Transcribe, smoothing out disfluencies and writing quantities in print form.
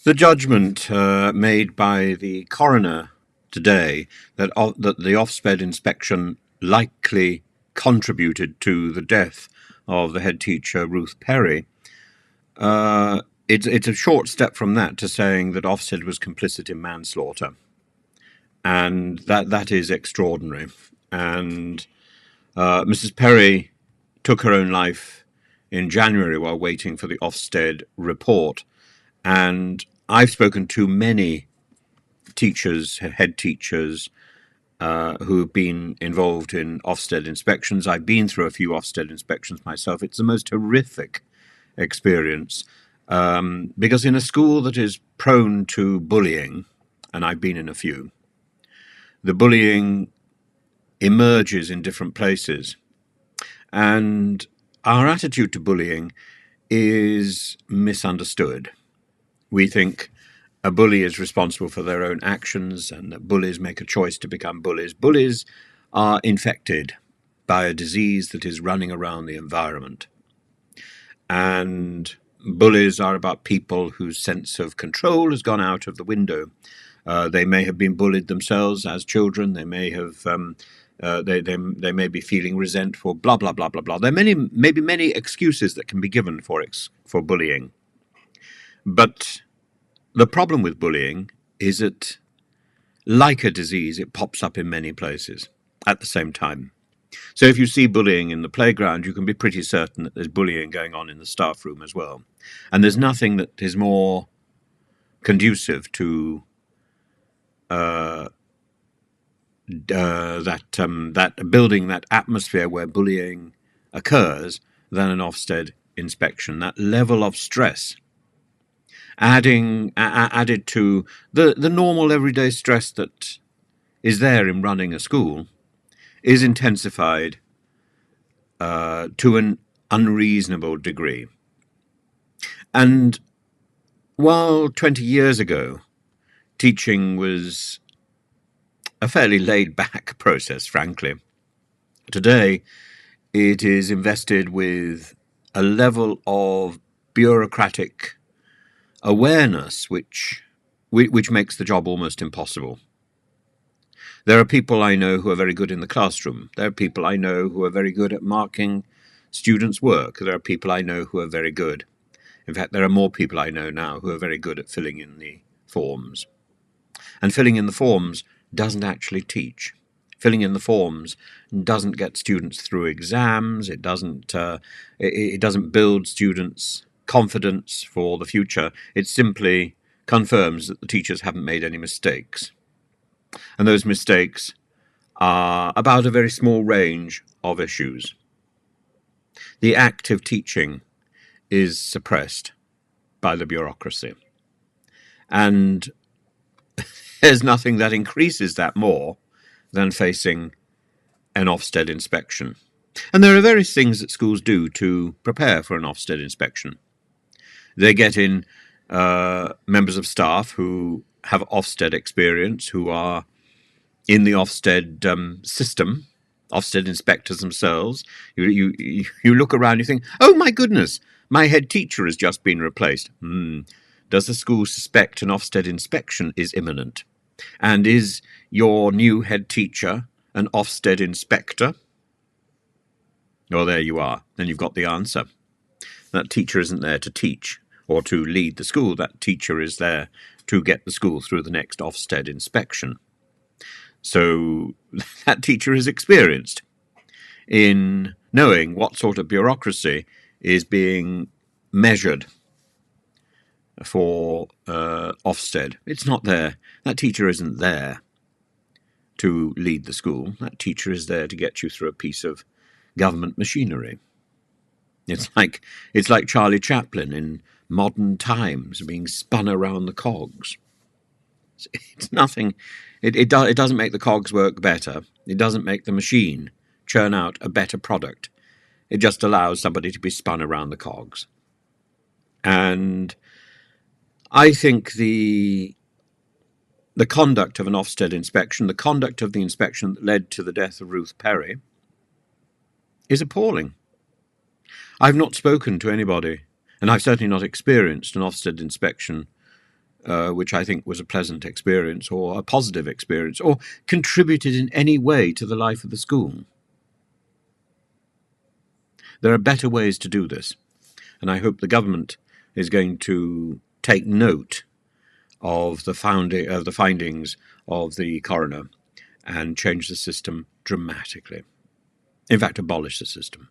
The judgment made by the coroner today that the Ofsted inspection likely contributed to the death of the head teacher, Ruth Perry, it's a short step from that to saying that Ofsted was complicit in manslaughter. And that is extraordinary. And Mrs. Perry took her own life in January while waiting for the Ofsted report. And I've spoken to many teachers, head teachers, who've been involved in Ofsted inspections. I've been through a few Ofsted inspections myself. It's the most horrific experience because in a school that is prone to bullying, and I've been in a few, the bullying emerges in different places. And our attitude to bullying is misunderstood. We think a bully is responsible for their own actions and that bullies make a choice to become bullies. Bullies are infected by a disease that is running around the environment. And bullies are about people whose sense of control has gone out of the window. They may have been bullied themselves as children. They may have they may be feeling resentful, blah, blah, blah, blah, blah. There are maybe many excuses that can be given for bullying. But the problem with bullying is that, like a disease, it pops up in many places at the same time. So if you see bullying in the playground, you can be pretty certain that there's bullying going on in the staff room as well. And there's nothing that is more conducive to that building that atmosphere where bullying occurs than an Ofsted inspection. That level of stress, added to the normal everyday stress that is there in running a school, is intensified to an unreasonable degree. And while 20 years ago teaching was a fairly laid-back process, frankly, today it is invested with a level of bureaucratic awareness which makes the job almost impossible. There are people I know who are very good in the classroom. There are people I know who are very good at marking students' work. There are people I know who are very good. In fact, there are more people I know now who are very good at filling in the forms. And filling in the forms doesn't actually teach. Filling in the forms doesn't get students through exams. It doesn't build students' confidence for the future. It simply confirms that the teachers haven't made any mistakes. And those mistakes are about a very small range of issues. The act of teaching is suppressed by the bureaucracy. And there's nothing that increases that more than facing an Ofsted inspection. And there are various things that schools do to prepare for an Ofsted inspection. They get in members of staff who have Ofsted experience, who are in the Ofsted system, Ofsted inspectors themselves. You look around, you think, oh my goodness, my head teacher has just been replaced. Does the school suspect an Ofsted inspection is imminent? And is your new head teacher an Ofsted inspector? Well, there you are. Then you've got the answer. That teacher isn't there to teach or to lead the school. That teacher is there to get the school through the next Ofsted inspection. So that teacher is experienced in knowing what sort of bureaucracy is being measured for Ofsted. It's not there. That teacher isn't there to lead the school. That teacher is there to get you through a piece of government machinery. It's like Charlie Chaplin in Modern Times being spun around the cogs. It's nothing. It doesn't make the cogs work better. It doesn't make the machine churn out a better product. It just allows somebody to be spun around the cogs. And I think the conduct of an Ofsted inspection, the conduct of the inspection that led to the death of Ruth Perry, is appalling. I've not spoken to anybody, and I've certainly not experienced an Ofsted inspection which I think was a pleasant experience or a positive experience or contributed in any way to the life of the school. There are better ways to do this, and I hope the government is going to take note of the findings of the coroner and change the system dramatically. In fact, abolish the system.